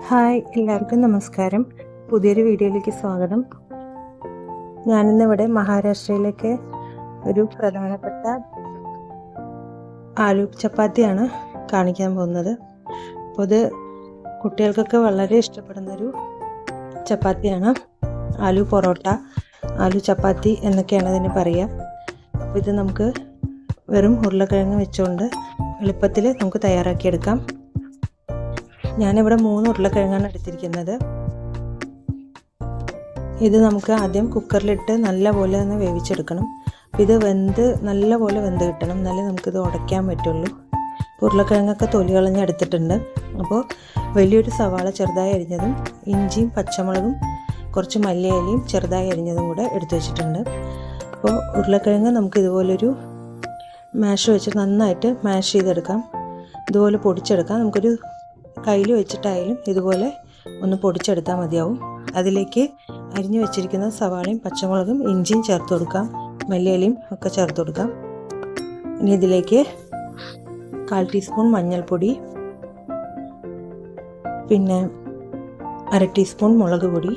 Hi, എല്ലാവർക്കും നമസ്കാരം. പുതിയൊരു വീഡിയോയിലേക്ക് സ്വാഗതം. ഞാനിന്നിവിടെ മഹാരാഷ്ട്രയിലേക്ക് ഒരു പ്രധാനപ്പെട്ട ആലു ചപ്പാത്തിയാണ് കാണിക്കാൻ പോകുന്നത്. അപ്പോൾ ഇത് കുട്ടികൾക്കൊക്കെ വളരെ ഇഷ്ടപ്പെടുന്നൊരു ചപ്പാത്തിയാണ്. ആലു പൊറോട്ട, ആലു ചപ്പാത്തി എന്നൊക്കെയാണ് ഇതിന് പറയുക. അപ്പോൾ ഇത് നമുക്ക് വെറും ഉരുളക്കിഴങ്ങ് വെച്ചുകൊണ്ട് എളുപ്പത്തിൽ നമുക്ക് തയ്യാറാക്കിയെടുക്കാം. ഞാനിവിടെ 3 ഉരുളക്കിഴങ്ങാണ് എടുത്തിരിക്കുന്നത്. ഇത് നമുക്ക് ആദ്യം കുക്കറിലിട്ട് നല്ലപോലെ ഒന്ന് വേവിച്ചെടുക്കണം. ഇത് നല്ലപോലെ വെന്ത് കിട്ടണം, എന്നാലേ നമുക്കിത് ഉടയ്ക്കാൻ പറ്റുള്ളൂ. ഉരുളക്കിഴങ്ങൊക്കെ തൊലി കളഞ്ഞെടുത്തിട്ടുണ്ട്. അപ്പോൾ വലിയൊരു സവാള ചെറുതായി അരിഞ്ഞതും ഇഞ്ചിയും പച്ചമുളകും കുറച്ച് മല്ലിയിലയും ചെറുതായി അരിഞ്ഞതും കൂടെ എടുത്തു വെച്ചിട്ടുണ്ട്. അപ്പോൾ ഉരുളക്കിഴങ്ങ് നമുക്ക് ഇതുപോലൊരു മാഷ് വെച്ച് നന്നായിട്ട് മാഷ് ചെയ്തെടുക്കാം. ഇതുപോലെ പൊടിച്ചെടുക്കാം. നമുക്കൊരു കയ്യിൽ വെച്ചിട്ടായാലും ഇതുപോലെ ഒന്ന് പൊടിച്ചെടുത്താൽ മതിയാവും. അതിലേക്ക് അരിഞ്ഞു വെച്ചിരിക്കുന്ന സവാളയും പച്ചമുളകും ഇഞ്ചിയും ചേർത്ത് കൊടുക്കാം, മല്ലിയിലയും ഒക്കെ ചേർത്ത് കൊടുക്കാം. ഇനി ഇതിലേക്ക് 1/4 ടീസ്പൂൺ മഞ്ഞൾപ്പൊടി, പിന്നെ 1/2 ടീസ്പൂൺ മുളക് പൊടി,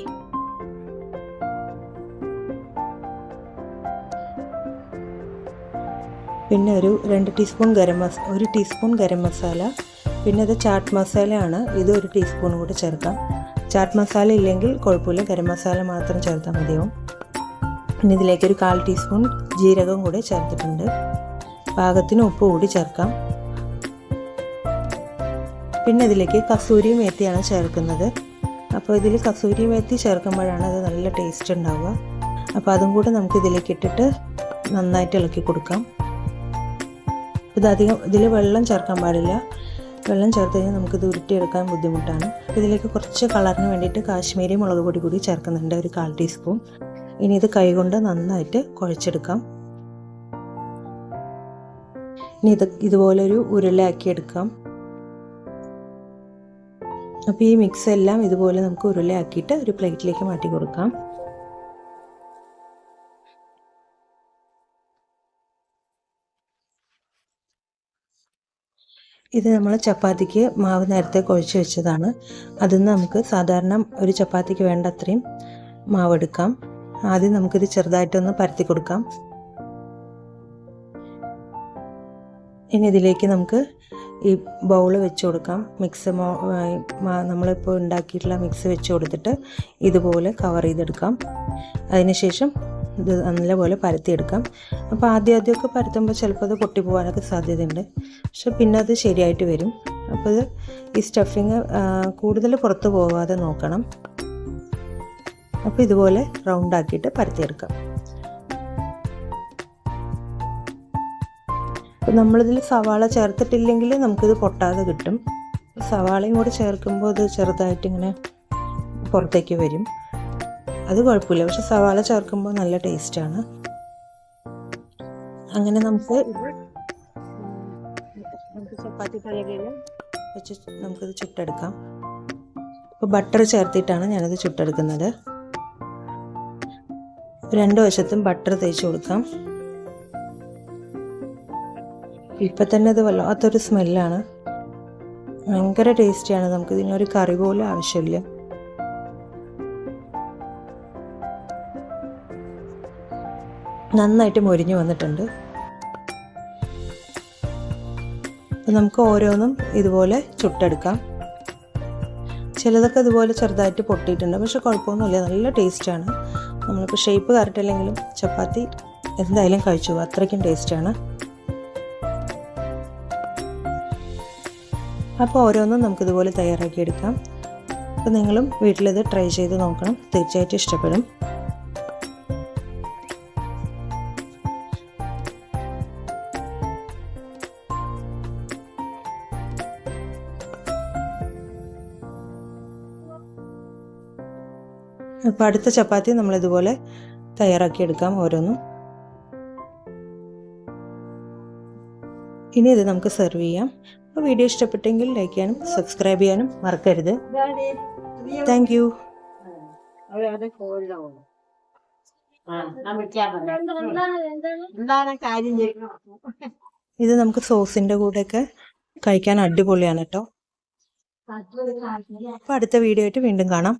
പിന്നെ ഒരു 2 ടീസ്പൂൺ 1 ടീസ്പൂൺ ഗരം മസാല, പിന്നെ ഇത് ചാട്ട് മസാലയാണ്. ഇത് 1 ടീസ്പൂൺ കൂടി ചേർക്കാം. ചാട്ട് മസാല ഇല്ലെങ്കിൽ കുഴപ്പമില്ല, ഗരം മസാല മാത്രം ചേർത്താൽ മതിയാവും. പിന്നെ ഇതിലേക്ക് ഒരു 1/4 ടീസ്പൂൺ ജീരകം കൂടി ചേർത്തിട്ടുണ്ട്. പാകത്തിന് ഉപ്പ് കൂടി ചേർക്കാം. പിന്നെ ഇതിലേക്ക് കസൂരി മേത്തിയാണ് ചേർക്കുന്നത്. അപ്പോൾ ഇതിൽ കസൂരി മേത്തി ചേർക്കുമ്പോഴാണ് അത് നല്ല ടേസ്റ്റ് ഉണ്ടാവുക. അപ്പോൾ അതും കൂടെ നമുക്ക് ഇതിലേക്ക് ഇട്ടിട്ട് നന്നായിട്ട് ഇളക്കി കൊടുക്കാം. ഇതിൽ വെള്ളം ചേർക്കാൻ പാടില്ല. വെള്ളം ചേർത്ത് കഴിഞ്ഞാൽ നമുക്കിത് ഉരുട്ടിയെടുക്കാൻ ബുദ്ധിമുട്ടാണ്. ഇതിലേക്ക് കുറച്ച് കളറിന് വേണ്ടിയിട്ട് കാശ്മീരി മുളക് പൊടി കൂടി ചേർക്കുന്നുണ്ട്, ഒരു 1/4 ടീസ്പൂൺ. ഇനി ഇത് കൈകൊണ്ട് നന്നായിട്ട് കുഴച്ചെടുക്കാം. ഇനി ഇതുപോലൊരു ഉരുളയാക്കിയെടുക്കാം. അപ്പോൾ ഈ മിക്സ് എല്ലാം ഇതുപോലെ നമുക്ക് ഉരുളയാക്കിയിട്ട് ഒരു പ്ലേറ്റിലേക്ക് മാറ്റി കൊടുക്കാം. ഇത് നമ്മൾ ചപ്പാത്തിക്ക് മാവ് നേരത്തെ കുഴച്ച് വെച്ചതാണ്. അതിൽ നിന്ന് നമുക്ക് സാധാരണ ഒരു ചപ്പാത്തിക്ക് വേണ്ട അത്രയും മാവ് എടുക്കാം. ആദ്യം നമുക്കിത് ചെറുതായിട്ടൊന്ന് പരത്തി കൊടുക്കാം. ഇനി ഇതിലേക്ക് നമുക്ക് ഈ ബൗള് വെച്ച് കൊടുക്കാം. മിക്സ് നമ്മളിപ്പോൾ ഉണ്ടാക്കിയിട്ടുള്ള മിക്സ് വെച്ച് കൊടുത്തിട്ട് ഇതുപോലെ കവർ ചെയ്തെടുക്കാം. അതിനുശേഷം ഇത് നല്ലപോലെ പരത്തിയെടുക്കാം. അപ്പോൾ ആദ്യമൊക്കെ പരത്തുമ്പോൾ ചിലപ്പോൾ അത് പൊട്ടിപ്പോകാനൊക്കെ സാധ്യതയുണ്ട്, പക്ഷെ പിന്നെ അത് ശരിയായിട്ട് വരും. അപ്പോൾ ഈ സ്റ്റഫിങ് കൂടുതൽ പുറത്ത് പോകാതെ നോക്കണം. അപ്പോൾ ഇതുപോലെ റൗണ്ടാക്കിയിട്ട് പരത്തിയെടുക്കാം. അപ്പോൾ നമ്മളിതിൽ സവാള ചേർത്തിട്ടില്ലെങ്കിൽ നമുക്കിത് പൊട്ടാതെ കിട്ടും. സവാളയും കൂടി ചേർക്കുമ്പോൾ ഇത് ചെറുതായിട്ടിങ്ങനെ പുറത്തേക്ക് വരും. അത് കുഴപ്പമില്ല, പക്ഷെ സവാള ചേർക്കുമ്പോൾ നല്ല ടേസ്റ്റാണ്. അങ്ങനെ നമുക്ക് ചപ്പാത്തി തലയിൽ വെച്ച് നമുക്കിത് ചുട്ടെടുക്കാം. ഇപ്പോൾ ബട്ടർ ചേർത്തിട്ടാണ് ഞാനത് ചുട്ടെടുക്കുന്നത്. 2 വശത്തും ബട്ടർ തേച്ച് കൊടുക്കാം. ഇപ്പം തന്നെ ഇത് വല്ലാത്തൊരു സ്മെല്ലാണ്, ഭയങ്കര ടേസ്റ്റിയാണ്. നമുക്കിതിനൊരു കറി പോലും ആവശ്യമില്ല. നന്നായിട്ട് മൊരിഞ്ഞു വന്നിട്ടുണ്ട്. അപ്പം നമുക്ക് ഓരോന്നും ഇതുപോലെ ചുട്ടെടുക്കാം. ചിലതൊക്കെ ഇതുപോലെ ചെറുതായിട്ട് പൊട്ടിയിട്ടുണ്ട്, പക്ഷെ കുഴപ്പമൊന്നുമില്ല, നല്ല ടേസ്റ്റാണ്. നമ്മളിപ്പോൾ ഷേപ്പ് കറക്റ്റല്ലെങ്കിലും ചപ്പാത്തി എന്തായാലും കഴിച്ചു, അത്രയ്ക്കും ടേസ്റ്റാണ്. അപ്പോൾ ഓരോന്നും നമുക്കിതുപോലെ തയ്യാറാക്കിയെടുക്കാം. അപ്പോൾ നിങ്ങളും വീട്ടിലിത് ട്രൈ ചെയ്ത് നോക്കണം, തീർച്ചയായിട്ടും ഇഷ്ടപ്പെടും. അപ്പോൾ അടുത്ത ചപ്പാത്തി നമ്മളിതുപോലെ തയ്യാറാക്കിയെടുക്കാം ഓരോന്നും. ഇനി ഇത് നമുക്ക് സെർവ് ചെയ്യാം. അപ്പോൾ വീഡിയോ ഇഷ്ടപ്പെട്ടെങ്കിൽ ലൈക്ക് ചെയ്യാനും സബ്സ്ക്രൈബ് ചെയ്യാനും മറക്കരുത്. Thank you. ഇത് നമുക്ക് സോസിൻ്റെ കൂടെയൊക്കെ കഴിക്കാൻ അടിപൊളിയാണ് കേട്ടോ. അപ്പോൾ അടുത്ത വീഡിയോ ആയിട്ട് വീണ്ടും കാണാം.